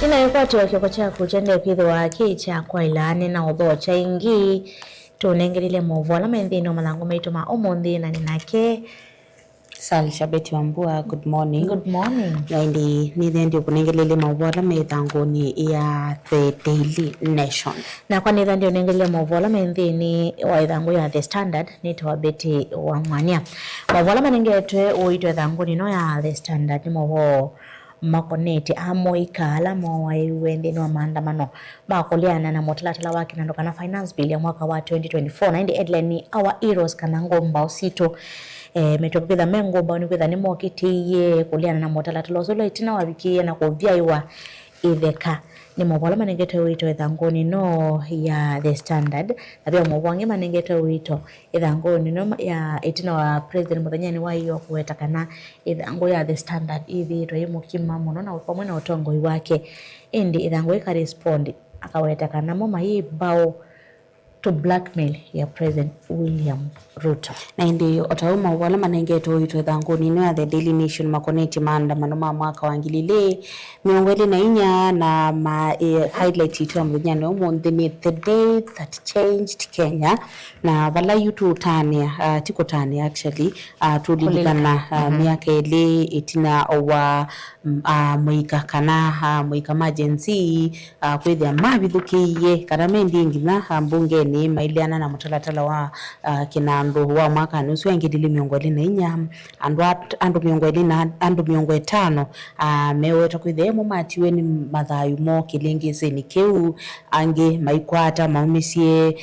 Inayokwatiwa kioko chaku chende kwithwa kicha kwa ilani na udho cha ingi tunengerile movola mendhino malango maitu ma umundi na ninake Salisha Betty Wambua, good morning. Good morning. Naindi nithendio kunengelele movola methangoni ya The Daily Nation. Na kwa nithendio nengelele movola mendhini wa ithangu ya The Standard nitwa Betty Wamwania. Movola menengetwe uitwe thangoni no ya The Standard ni movo makoneti amoikala mowaiwendeni wa maandamano makuliana na motalatala wake nandokana finance bill ya mwaka wa 2024 na indi headline ni Our Heroes kana ngomba usito metokitha mengomba ni kwitha ni mokitiye kuliana na motalatala solo itina wabikie na kuvyaiwa itheka ni movola manengete wito ithangoni no ya The Standard na pia movoange manengete wito ithangoni no ya itina wa president muthanyani wa iyo kuwetakana ithango ya The Standard ithitwa imukima muno na pamwe na utongoi wake indi ithango ikarespondi akawetakana moma hii bao to blackmail ya President William Ruto. Na indi otauma wala manengeto wito thangoni no ya The Daily Nation makoneti maandamano ma mwaka wa ngilile miongweli na inya na highlight itu ya mwenyane umundi the day that changed Kenya na wala yutu tania tiko tania actually tulilikana miaka ile itina wa mwika kana mwika majenzi kwethia mabithukiye kana mendi ngina mbunge ni mailiana na mutalatala wa kinando wa mwaka nusu ngidili miongweli na inya andu miongweli na andu miongwe tano meweta kwithia mu matiwe ni mathayu mo kilingise ni keu ange maikwata maumisie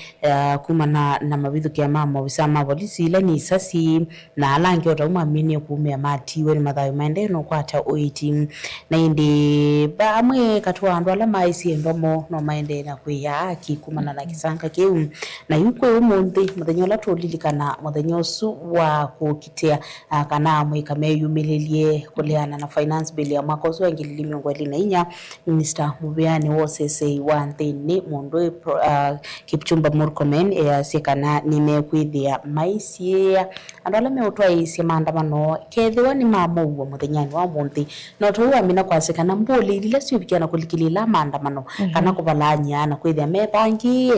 kuma na mabithukia mama bisama polisi ile ni sasi na alange otauma mini kumya matiwe ni mathayu maende no kwata oiti na indi bamwe katwa andu ala maisi endomo no maende na kuya akikumana na kisanga keu na yuko umundi muthenyola tulilikana muthenyosu wa kukitia kana mwika meyumililie kuliana na finance bill ya mwaka usu ngilili miongweli na inya Minister Mubiani wosese wa nthini mundu Kipchumba Murkomen sikana nimekwithia maisi andu ala meutwa isi maandamano kethiwa ni mamuwa muthenyani wa munthi no tuwa mina kwasikana mbuli ile siubikiana kulikilila maandamano kana kubalanya na kwithia mebangi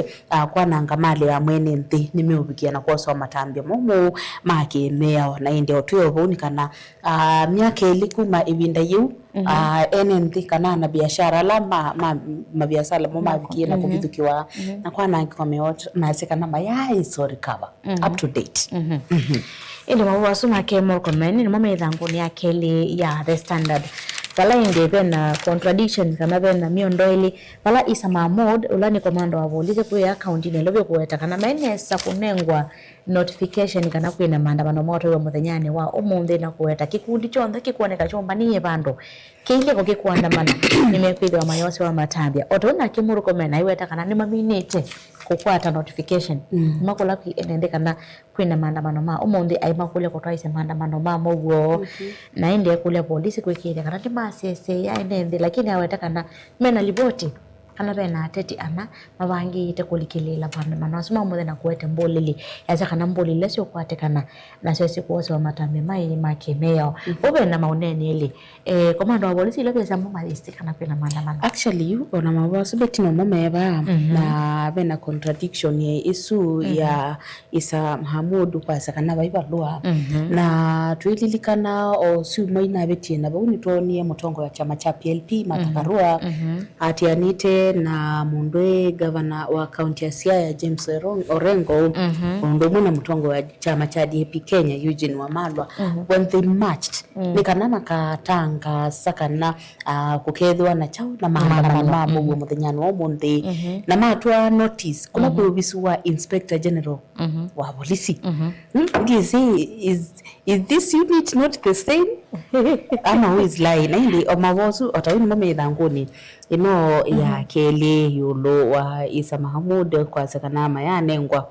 kwa nangamali ya mwene nthi nimeubikiana kwa so matambia mumu makemea na inde otuyo bonikana miaka ilikuma ibinda yu nthi kana na biashara la mabiashara mo mabikiana kubithukiwa na kwa nangikomeo na sikana mayai sorry cover up to date ili mawasu make Murkomen ni mama ithangoni ya keli ya The Standard wala inde bena contradiction kana bena miondoili wala Isa Mahmoud ulani komando wa polisi kwa account ni lobe kuweta kana menesa kunengwa notification kana kwina maandamano moto wa muthenyani wa umundi na kuweta kikundi chonthe kikuoneka chomba niye bando kile ko kikuandamana nimekwithwa mayose wa matambia otona Murkomen aiweta kana ni maminite kukwata notification makula ki enende kana kwina maandamano ma umundi aimakule kutwaise maandamano ma mogo na inde kule polisi kwikire kana ti masese ya enende lakini awetaka na mena liboti kana bena ateti ana mabangi ite kulikilila maandamano asuma mwe na kuwete mbolili yaza kana mbolili sio kwatekana na sisi kuose wa matambe mai makemeo obe na mauneni ile komando wa polisi ile pesa mama listika na kwina maandamano actually yuko na mawazo beti no momeba na bena contradiction ya isu ya Isa Mahmoud kwa sakana baibalwa na tuililikana o si moina beti na bauni toni mutongo ya chama cha PLP matakarua atianite na mundwe governor wa county ya Siaya James Orengo ndo muna mutongo wa chama cha DAP Kenya Eugene Wamalwa when they marched nikana makatanga sakana kukethwa na chao na maandamano mu muthenyani wa munthi na matwa notice kula kubisu wa Inspector General wa polisi is this unit not the same ama who is lying na hindi omawosu otawini mame thangoni ino ya kele yulo wa Isa Mahmoud kwa sakana mayanengwa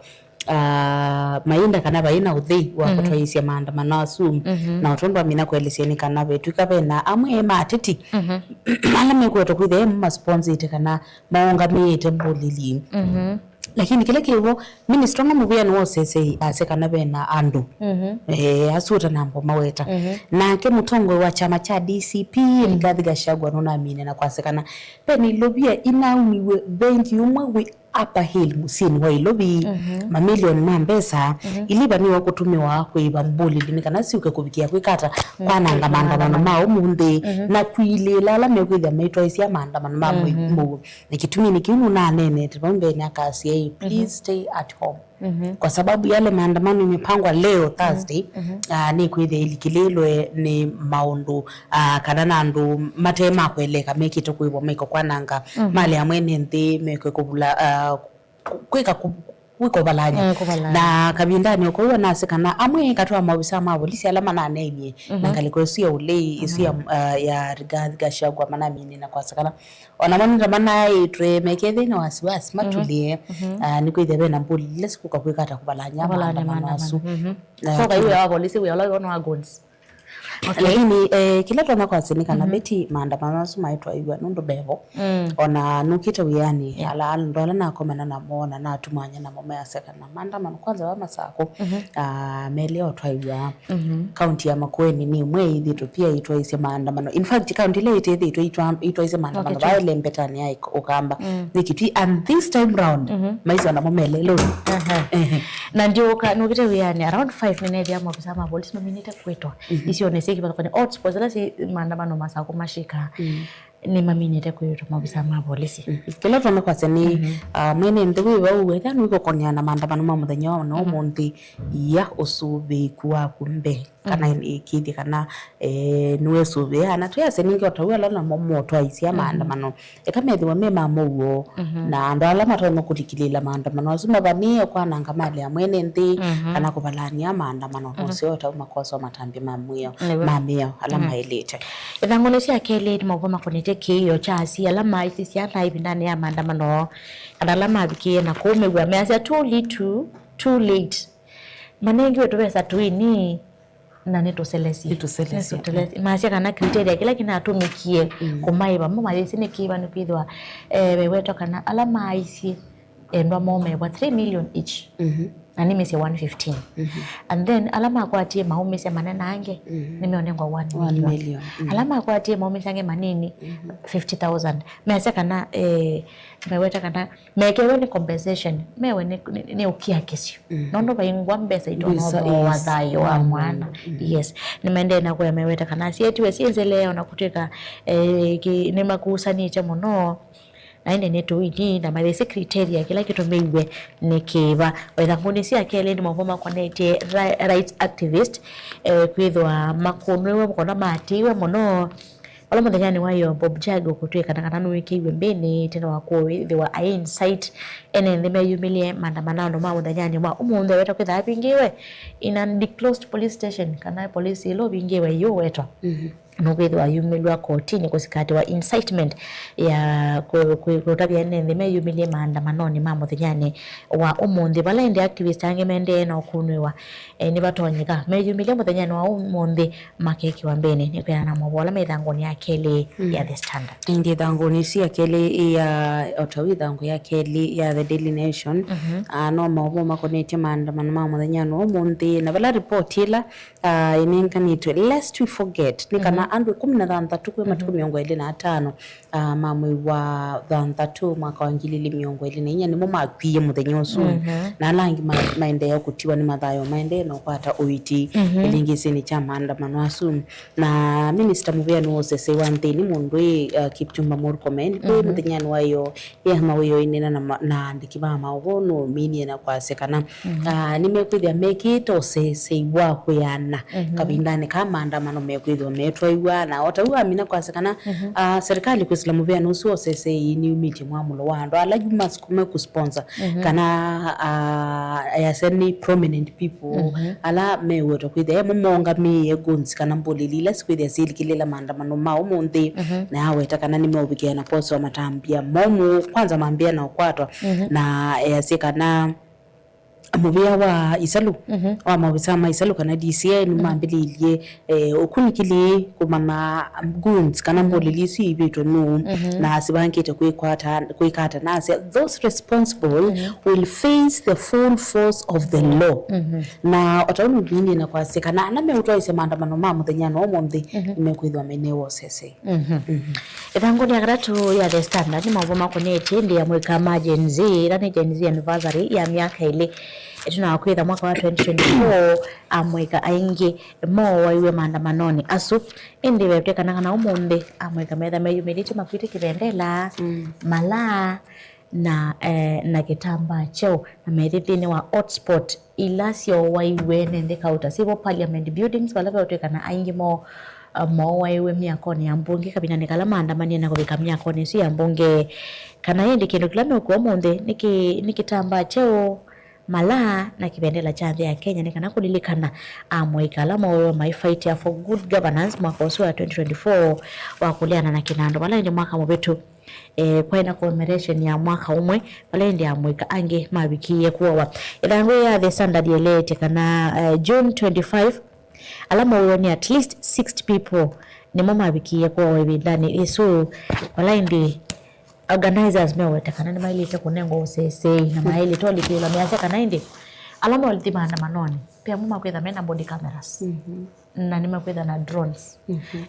mainda kana baina uthi wa kutwaisia maandamano asu na otondo amina kwelesieni kana betu kabena amwe matiti ala mekwetwa kwithe ma sponsor ite kana maonga mite mbolili lakini kile kiwo minister no muvia no sese asekana bena andu asuta nambo maweta na ke mutongo wa chama cha DCP Rigathi Gachagua no namine na kwasekana peni lobia inaumiwe benki umwe we Upper Hill musini wa ilobi mamilioni mambesa iliba niwa kutumiwa kwiba mbuli linikana siuke kubikia kwikata kwananga maandamano ma umundi na kwilela la mekwitha maitwa isia maandamano ma mu nikitumi nikiunu na nene tibambe ni akasi please stay at home kwa sababu yale maandamano imepangwa leo Thursday ni kwithe ilikililwe ni maundu kana andu matema kweleka mekito kwibo meko kwananga mali amwene nthi meko kubula kwika wiko balanya na kabindani uko na sekana amwe katwa mabisa mabolisi alama na nene nangaliko sio ule isia ya Rigathi Gachagua manamini na kwa sekana onamani mana itwe mekethe na wasiwasi matulie niko ithebe na mbuli lesi kuka hata kubalanya masu so kwa hiyo ya polisi we all on guns. Lakini kila tona kwa sinika na beti maandamano suma itwa igwa nundo bevo ona nukita wiyani ala ndola na komena na mona na tumanya na mama ya seka na maandamano kwanza wa masako meleo twa igwa county ya Makueni ni mwe idhitu pia itwa ise maandamano in fact county le itwa ise maandamano ba ile mbetani ya ukamba nikiti and this time round maisa na mama lelo na ndio nukita wiyani around 5 minutes ya mabisa mapolisi maminita kwetwa isione siki kwenye hotspot la si maandamano masako mashika ni maminite kwetwa mabisa mapolisi kila tona kwa seni mwene ndewe wawe thanu iko konyana maandamano mamuthenya no monthi ya usubi kuwa kumbe kana ikithi kana niwe subi ana tuya seningi otawe la na momo twaisia maandamano ekamethwa mema mowo na ndala matono kutikilila maandamano asuma bani kwa nanga mali ya mwene nthi kana kubalania maandamano osio otauma koso matambi mamwio mamio alama elete ithangone cia kele maboma konete kiyo chasi alama isi ya live ndani ya maandamano alama bikie na kumegwa measia too late manengi wetu pesa tuini na neto selesi masia kana criteria kila kinatumikie kumaiba mama yesi ne kiba no pidwa wewe kana alama isi ndo mome wa 3 million each ani mesi 115 and then alama kwa tie maume se manana ange nimeonengwa 1 million alama kwa tie maume sange manini 50,000 mesi kana meweta kana mekewe ni compensation mewe ni ukia kesio nondo bayingwa mbesa itono wazayo wa mwana yes nimende na kwa meweta kana sieti we sienze leo na kuteka ni makusani cha mono naine neto ini na mabese criteria kila kitu meiwe nikiva wethanguni cia kele ni mavoma connect rights activist kwithwa makunwe mukona matiwe muno wala muthenya wayo Bob Jago kutweka kana nuikiwe mbene tena wako wa insight ene ndime yumilie maandamano ma muthenya wa umunthe weta kwitha bingiwe in a closed police station kana police lo bingiwe yo wetwa nugwithwa yumilwa kotini kusikati wa incitement ya kutabia nende meyumilie maandamanoni ma muthenya wa umunthe bala indi activist ange mende na kunwewa ni batonyika meyumilie muthenya wa umunthe makeki wa mbene ni kwa na mwola methangoni ya kele ya The Standard ndi thangoni cia kele ya otawi thango ya kele ya The Daily Nation no mawo makonetie maandamano ma muthenya no umunthe na bala report ila inenganitwe lest we forget ni kana andu 13 kwa matuku 25 mamwe wa 3 mwaka wa 2024 nimo makwiye muthenya usu na langi maendeleo kutiwa ni mathayo maendeleo no kwata uiti ilingisini cha maandamano asu na minister Muviani wose wa nthini mundu Kipchumba Murkomen muthenya wayo mawiyo inena na ndikiba mawono mini na kwasekana nimekwithia mekito wa kuyana kabindani kama maandamano mekwithwa metwa na otawa amina kwasekana serikali kwisila Muviani usu sese ni umiti mwamulo wando ala juma skume kusponsor kana yaseni prominent people ala mewe to kwithia mumonga mi egunzi kana mbolilila sikwithia silikilela maandamano ma umunthe na aweta kana nimeobikia na poso matambia momu kwanza mambia na ukwatwa na yasikana mubia wa isalu wa mawisa ma isalu kana DCI ni mambililie okunikili kumana guns kana mbolilisi ibito no na sibankete kuikata na those responsible will face the full force of the law na otaunu bini na kwa sekana na meutoa ise maandamano ma muthenya no monde imekuithwa menewo sese Ithanguni ya gratu ya The Standard ni mavuma koneti ndi ya mweka majenzi rani jenzi anniversary ya miaka ile tunawakwitha mwaka wa 2024 amweka aingi mo waiwe maandamanoni asu indi wetekana na umundi amweka metha meyumiliti makwiti kibendela mala na kitamba cheo na methithini wa hotspot ilasio waiwe nende kauta sivo parliament buildings wala wetekana aingi mo waiwe miakoni ya mbunge kabinani kala maandamani na kubika miakoni si ya mbunge kana yendi kindu kilame ukuwa munde nikitamba cheo mala na kibendela cha ya Kenya nikana kulilikana amwikala mo my fight for good governance mwaka wa 2024 wakuliana na kinando wala ndi mwaka mwetu kwa ina commemoration ya mwaka umwe wala ndi amwika ange mabikiye kuwa idango ya The Standard yelete kana June 25 alama uoni at least 60 people ni mama bikiye kwa webindani isu wala ndi organizers mewetekana ni mailite kunengo usese na maili toli kila miasa kana indi alama walitima maandamanoni pia muma kwetha mena body cameras na nimekwetha na drones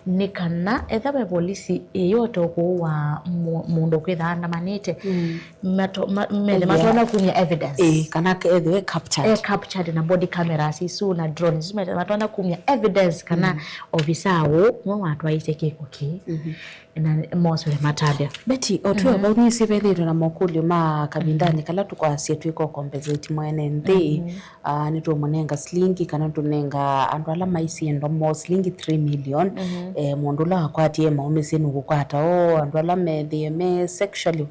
nikana ethabe polisi yote okuwa mundu kwetha andamanite matona kumya evidence kana ethe captured na body cameras isu na drones matona kumya evidence kana obisawo mwa watu aise kikoki na mosole matabia beti otu aboni sibeliro na mokulio ma kabindani kala tukwasie twiko compensate mwene ndi nitwo monenga slingi kana tunenga andu ala maisi endo mo slingi 3 million mundu la akwati maumisi nukukwata andu ala me sexually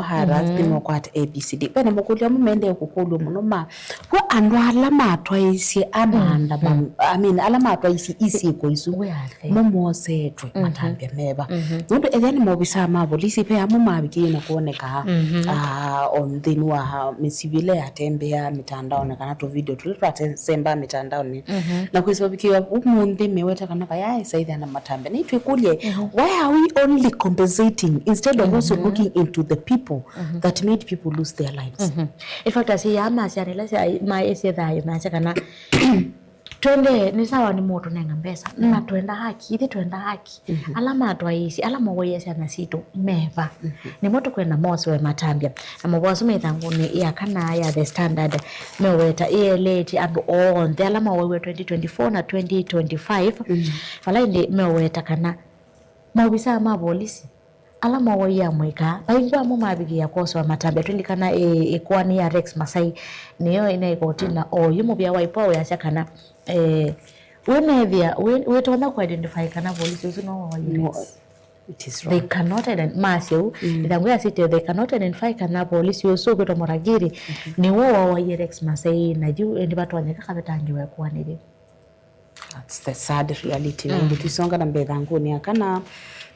harassed no kwat ABCD pena mokulio mumende kukulu munoma kwa andu ala matwaisi amanda ala matwaisi isiko isu momose twe matambia meba ndu ethani mobisa ma polisi pe amumabiki na kuoneka on thinwa misivile atembea mitandao na kana to video tulipata semba mitandao ni na kuisabikiwa umundi meweta kana kaya saidha na matambia ni twikulie why are we only compensating instead of also looking into the people that made people lose their lives in fact asi ama asianela ma ese dhayo na kana twende ni sawa ni moto nenga mbesa na twenda haki ithi twenda haki alama atwaisi alama woyesi anasito meva ni moto kwenda mosi we matambia na mwaso methanguni ya kana ya The Standard meweta late and on the alama wewe 2024 na 2025 wala ndi meweta kana mawisa ma polisi alama woya mweka baingwa mu mabigi ya koso wa matambia tulikana ekwani ya Rex Masai niyo ina ikotina yumu bya waipo ya sakana we tona ku identify kana police you know it is wrong they cannot identify itangwa city they cannot identify kana police yo so kuto moragiri ni wo wa Rex Masai na juu ndi batu wanyeka kabetangiwe kwa nile that's the sad reality ndio tisonga na mbethangu ni akana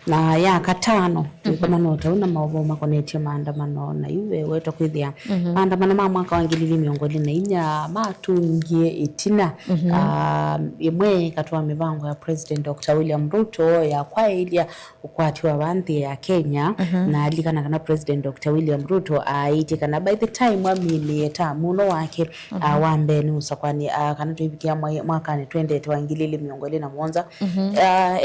na ya katano kama nota una mavoma koneti maandamano na iwe weto kwithia maandamano ma mwaka wa 2024 matungie itina imwe katwa mivango ya President Dr. William Ruto ya kwailia ukwati wa banthi ya Kenya na alikana kana President Dr. William Ruto aitikana by the time wa milieta muno wake wambe ni usakwani kana tuibikia mwaka ni 2021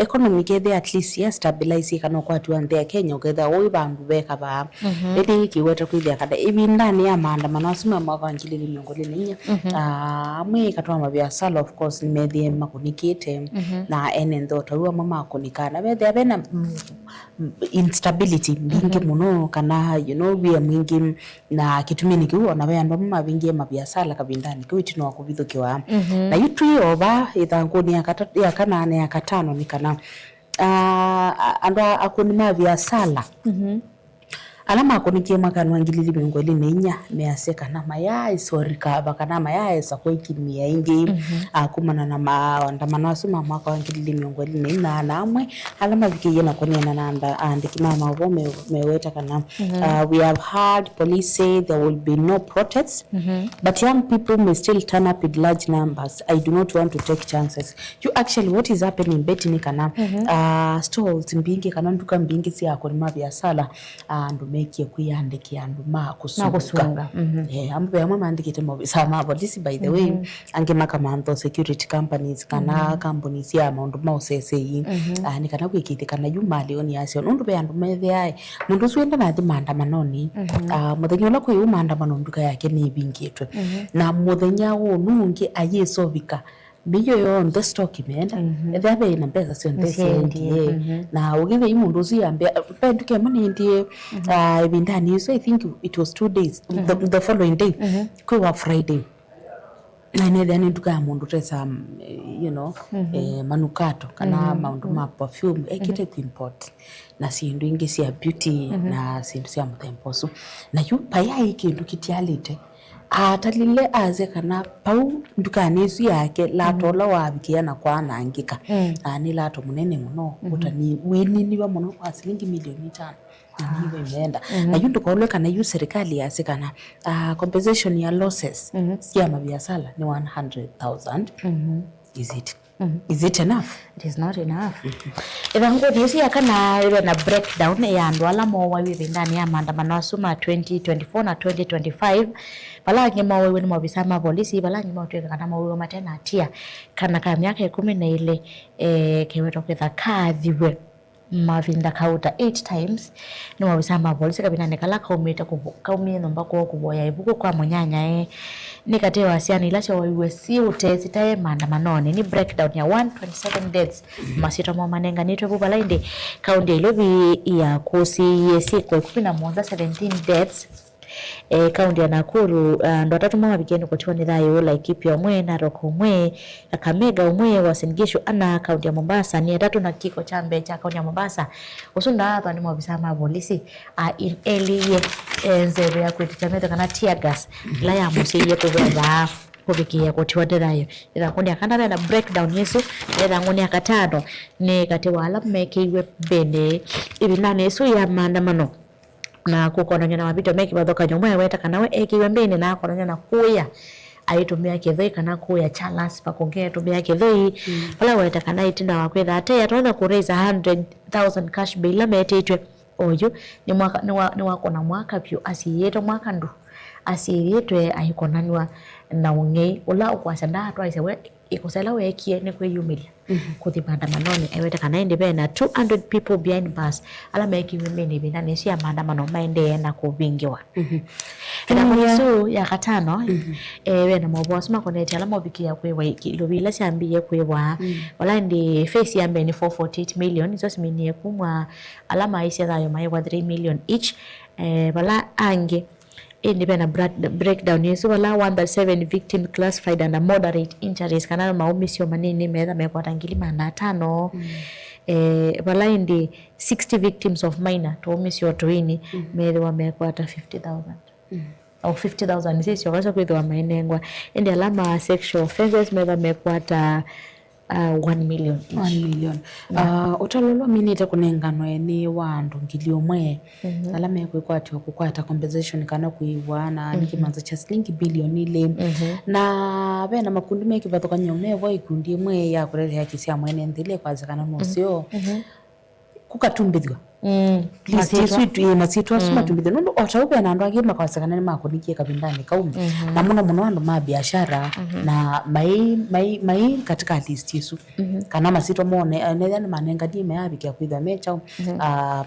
economic ethe at least stabilize kana kwa tuande ya Kenya uketha oi bandu beka ba eti kiweta kwithia kada ibindani ya maandamano asima mwaka wa 2024 mwe katwa mabiasala of course nimethie makunikite na enendo tawa mama kunikana bethe abena instability bingi muno kana we mwingi na kitumini kiwa na bendo mama bingi mabiasala kabindani kwitino wakubithukiwa na yitu yoba ithanguni ya kanane ya katano ni kana anda akuni mabiasala alama akonikie mwaka nwangilili miongo ile inya measeka na mayai sorika bakana mayai sakoikimia ingi akumana na maandamano asuma mwaka wangilili miongo ile ina na amwe alama vikiye na koniana na andikima mavo meweta kana we have heard police say there will be no protests but young people may still turn up in large numbers. I do not want to take chances. You actually what is happening betini kana stalls mbingi kana nduka mbingi si akoni mabiasala andu mekie kuyandikia andu makusunga ambe amwe mandikite mo sama police by the way angema kama security companies kana companies ya maundu mausese ni kana kwikite kana yumali oni asio nundu be andu methe mundu swenda na thi mandamanoni muthenya ula kwi mandamano nduka yake ni bingitwe na muthenya nungi ayesovika biyo yo the stock imeenda ethebe ina pesa sio ndese na ugive imundu usiambe penduke munindie ibindani so I think it was 2 days the following day kwa Friday na nethani nduka ya mundu tesa manukato kana maundu ma perfume ekite ku import na sindu ingi cia beauty na sindu cia muthemposo na yu paya kindu kitialite atalile aze kana pau ndukani isu yake latola wabikia na kwa anangika ani lato munene muno utani winini wa muno kwa shilingi milioni 5 niwe imeenda na yu ndukaule kana yu serikali yase kana compensation ya losses sia mabiasala ni 100,000 is it enough? It is not enough. Evango nisi yakana iwe na breakdown ya andu alamo wawiwe ndani ya maandamano asuma 2024 na 2025 balangi mawewe ni mabisama polisi balangi mawatuweka kana mawewe matena atia kana ka miaka 10 keweto kwetha kathiwe mavinda kauta 8 times ni mabisama polisi kabina nekala kaumie nomba kwa kuboya ibuko kwa monyanya nikatewa asiani ilacho wawiwe si utesi tae maandamanoni ni breakdown ya 127 deaths masito mwa manenga nitwe bubalainde kaundi ilobi ya kusi yesi kwa 17 deaths kaundi ya Nakuru ndo atatu mama bigeni kwa tiwa nidhayo Laikipia umwe Narok umwe Kakamega umwe Uasin Gishu ana kaundi ya Mombasa ni atatu na kiko chambe cha kaundi ya Mombasa usunda hapa ni mwabisama polisi in early nzebe ya kuititameta kana tear gas la ya musiye kubeba kubikia kwa tiwa nidhayo ila kundi ya kanada na breakdown yesu ila nguni ya katano ni katiwa ala mekiwe bene ibinane yesu ya maandamano na kukononya na mabito meki bathoka nyomwe weta kanawe ekiwe mbene na kononya na kuya aitumia kithoi kana kuya chalas pakongea tumia kithoi wala weta kana itinda wakwetha ate yatona ku raise 100,000 cash bail ametitwe oyo ni wako na mwaka pyo asiyeto mwaka ndu asiyetwe ayikonanwa na unge ula ukwasanda atwa isewe ikusela wekie ne kweyumilia kuthi maandamanoni eweta kana ende bena 200 people behind bars ala meki women bina nesi ya maandamano maende na kubingiwa na so ya katano wena mobos makoneti ala mobikia kwewa ilobila siambiye kwewa wala ndi face yambe ni 448 million so simini kumwa ala maisi dayo maiwa 3 million each wala ange independent breakdown yesu wala 107 victim classified under moderate injuries kana maumisio manini meza mekwata ngili mana 5 wala indi 60 victims of minor tuumisio twini meza wamekwata 50,000 au 50,000 sisi wakaza kwithwa mainengwa indi alama sexual offenses meza mekwata 1 million. 1 million. Utalolo minita kunengano eni wandu ngili omwe alama yakwekwati wakukwata compensation kana kuiwana nikimanza cha shilingi bilioni ile na bena makundi meki bathoka nyomwe ikundi imwe ya kurere yakisia mwene ndile kwaza kana nosio kukatumbithwa masitwa suma tumbithwa nundu otaupe na andu angi makawasakana ni makonikie kabindani kaume na muno andu ma biashara na mai katika list yesu kana masitwa mone nethani manenga dime yabikia kwitha mecha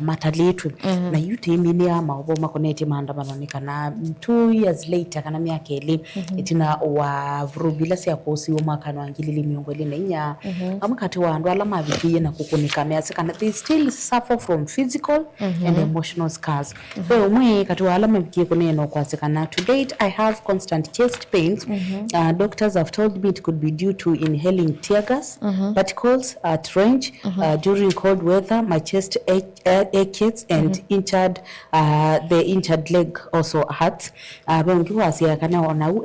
matalitwe na yutimini ya maobo makoneti maandamano kana 2 years later kana miaka ili itina wa vrubila sia kosi mwaka wa ngili miongo ile inya amakati wa andu ala mabikie na kukunika mease kana they still suffer from physical and emotional scars. So umwe katuwa alama vikie kuneno kwa sekana. To date, I have constant chest pains. Doctors have told me it could be due to inhaling tear gas, particles at range. During cold weather, my chest aches and the injured leg also hurts. Bengiwa siya kana onau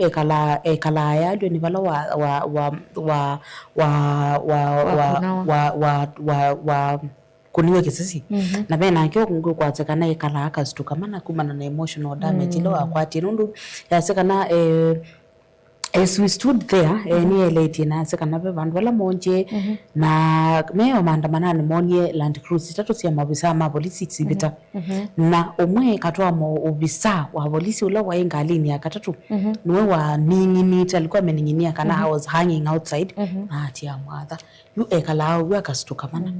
ekala ya dwe ni bala wa kuniwe kisisi na bena kyo kungu kwa sekana ekala akastuka mana kumana na emotional damage lo akwati nundu ya sekana as we stood there ni late na sekana be bandu bala monje na meyo maandamanani monye Land Cruiser tatu sia mabisa ma polisi sibita na omwe katwa mo ubisa wa polisi ula wa ingalini akatatu niwe wa ninginita alikuwa ameninginia kana I was hanging outside na atia mwadha yu ekala we akastuka mana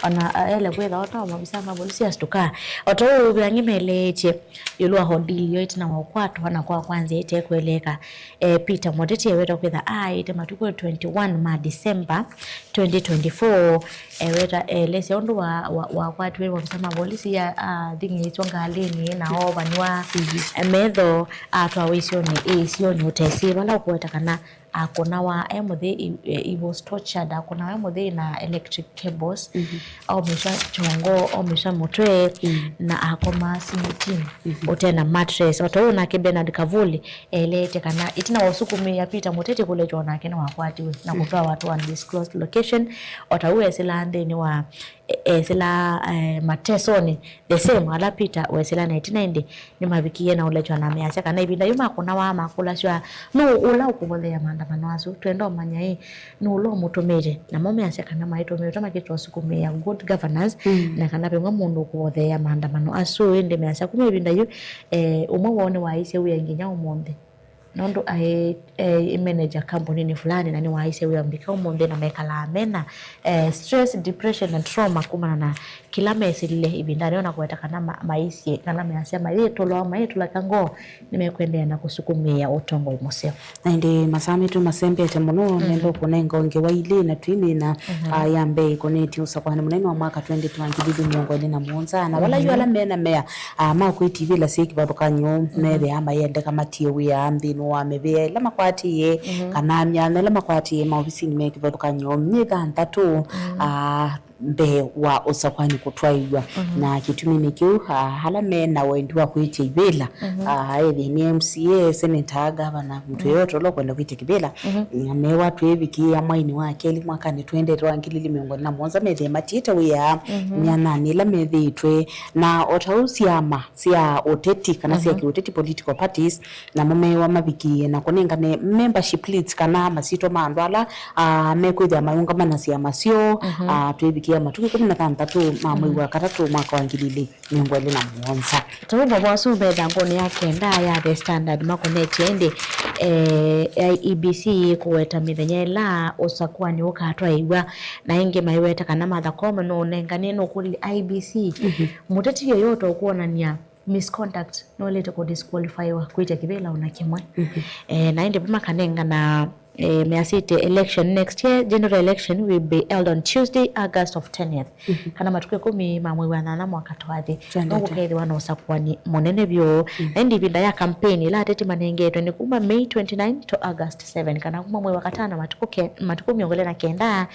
ona ele kwetha ota mabisa ma polisi astuka oto byangimeleche yulwa hodili yoite na wakwatu wana kwa kwanza ite kweleka Peter Modeti weta kwetha ite matuko 21 ma December 2024 weta lese ondo wa kwatu we wamsama polisi ya dingi itonga alini na oba niwa medho atwa wisioni utesi wala kuweta kana akona wa he was tortured akona wa na electric cables au misha chongo au misha motwe na akoma simutini utena mattress wataona ke Bernard Kavuli elete kana itina wasukumi ya Peter Motete kule jona kena wakwati na kutoa watu undisclosed location watawe sila ndeni wa sila matesoni the same ala Peter wesila 1990 ni mabikiye na ulecho na meacha kana ibinda yuma kuna wa makula shwa no ula ukubole maandamano aso twendo manya hii no ulo mutomere na mome acha kana maito mero tama kitu asukume ya good governance na kana pe ngomundu ukubole ya maandamano aso ende meacha kuma ibinda yu umwe wone waise uyanginya umonde nondo manager company ni fulani na ni waise uyambika umonde na mekala amena stress, depression and trauma kumana na kila mesi lile ibindani ona kuweta kana maisi kana measema yetolo maitula kango nimekwendea na kusukumia utongo umoseo na ndi masami tu masembe temono nendo kunengo nge waile na twini na yambe koneti usakwana munene wa mwaka 2020 miongo na muonza na wala yu ala mena mea ma ku TV la siki badukanyo mebe ama yende kama tiwe ya ambi no amebe la makwati ye kana myana la makwati ye ma ofisi ni meki badukanyo mnyega ntatu mbe wa usakwani kutwaiwa na kitumi nikiu halame na wendiwa kuiche ibela ni MCA senator governor mtu yote lo kwenda kuiche kibela ame watu ebiki amaini wake li mwaka ni 20 rwangili miongoni na mwanza mede matita uya nyana nila mede itwe na otausi ama sia oteti kana sia kioteti political parties na mume wa mabiki na konengane membership leads kana masito mandwala mekwida mayunga mana sia masio tuebiki matuki 13 mamwe wa katatu mwaka wangilili miongoni na muonza tuba bwaso beda ngone yake nda ya the standard makoneti ende IEBC kuweta mithenya usakwani ukatwa igwa na inge maiweta kana matha kome no nenganeno kuli IEBC muteti yoyote ukuonania misconduct no lete ko disqualify wa kuita kibela unakimwe na inde pima kanenga na measite election next year general election will be held on Tuesday August of 10th kana matuke 10 mamwe wana mwaka twathi ngo kaithi wana usakwani monene byo ndi binda ya campaign la tete manengetwe ni kuma May 29 to August 7 kana kuma mwe wakatana matuko miongole na kenda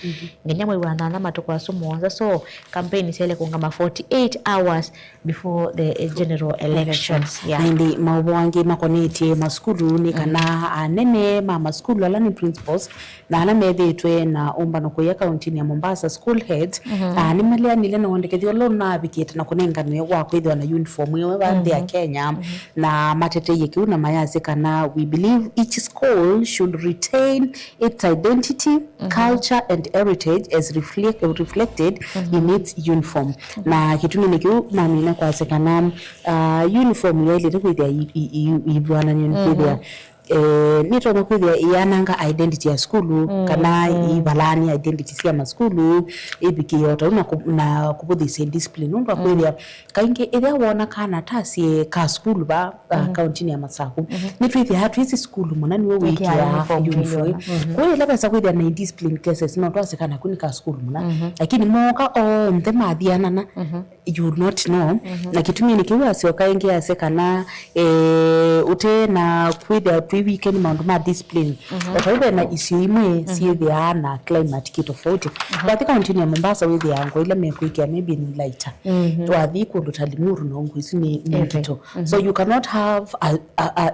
ngenya mwe wana matuko asumonza so campaign sele kungama 48 hours before the general elections ndi mawonge makoneti maskulu ni kana anene mama skulu ala principals na ala medetwe na omba no kuya county ya Mombasa school heads ni malia nile na ondeke diolo na bikete na kunenga ne wa kwithwa na uniform yewe bande ya Kenya na matete yekiu na mayaze kana we believe each school should retain its identity culture and heritage as reflected in its uniform na kitu nikiu na mina kwa sekana uniform ile ile kwithwa ibwana ni kwithwa nitona kwithia yananga identity ya skulu kana ibalani identity cia maskulu ibikiyota na kubuthisia discipline ndo kwithia kaingi ithia wona kana tasie ka skulu ba county ya Masaku nitwithia hatu hizi skulu mona niwe wiki ya uniform kwa hiyo labda kwithia na discipline cases no twasekana kuni ka skulu mona lakini moka nthe mathiana na you not know na kitumia nikiwa sio kaingi asekana ute na kwithia weekend maundu ma discipline but na issue imwe ciithia na climate kito tofauti but county ya Mombasa withia yango ile mekuikia maybe ni lighter twathi kundu ta Limuru na ngwisi ni kito so you cannot have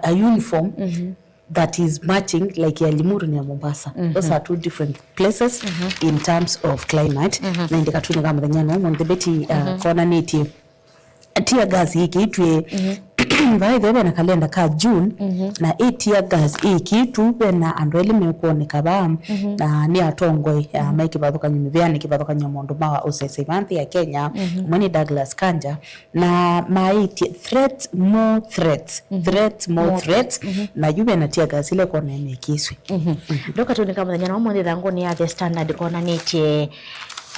a uniform that is matching like ya Limuru na Mombasa those are two different places in terms of climate na ndika tuni kama thanyana mo ndebeti kona niti tear gas hiki itwe vai thebe na kalenda ka June na tear gas hiki tu na andwele mekuoneka ba na ni atongoi maiki bathoka nyumibiani kibathoka nyomondo ma osese banthi ya Kenya mwani Douglas Kanja na maiti more threats na yube na tear gas ile kona imekiswi ndoka tu ni kama thanyana mo ndithango ni ya The Standard kona nitie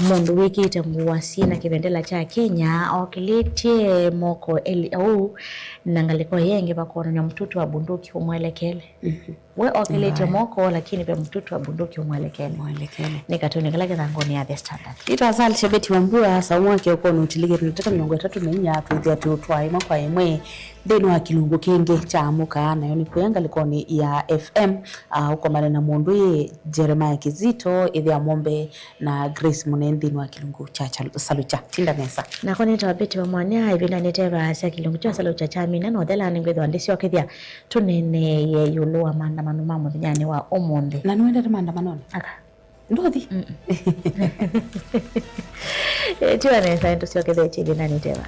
mundu wikite muwasi na kibendela cha Kenya okiletie moko au nangaliko yenge bakona mtutu wa bunduki umwelekele we okiletie moko lakini pe mtutu wa bunduki umwelekele nikatuni kala kithangoni ya The Standard itazali shebeti wambua saumwa ke uko nutilike tunataka 34 twithia tutwai makwa imwe thini wa kilungu kingi cha muka na yoni kuyanga likoni ya FM uko male na mundu ye Jeremiah Kizito ithia Mombe na Grace Munendi wa kilungu cha Salucha tinda nesa na koni tabeti wa mwania ibina neteva sia kilungu cha Salucha cha mina no thela ningwe andisi wakithia tunene ye yulu amanda manuma muthnyani wa omonde na niwenda maandamano aka ndothi tiwa nesa ndo sio kethia chini na neteva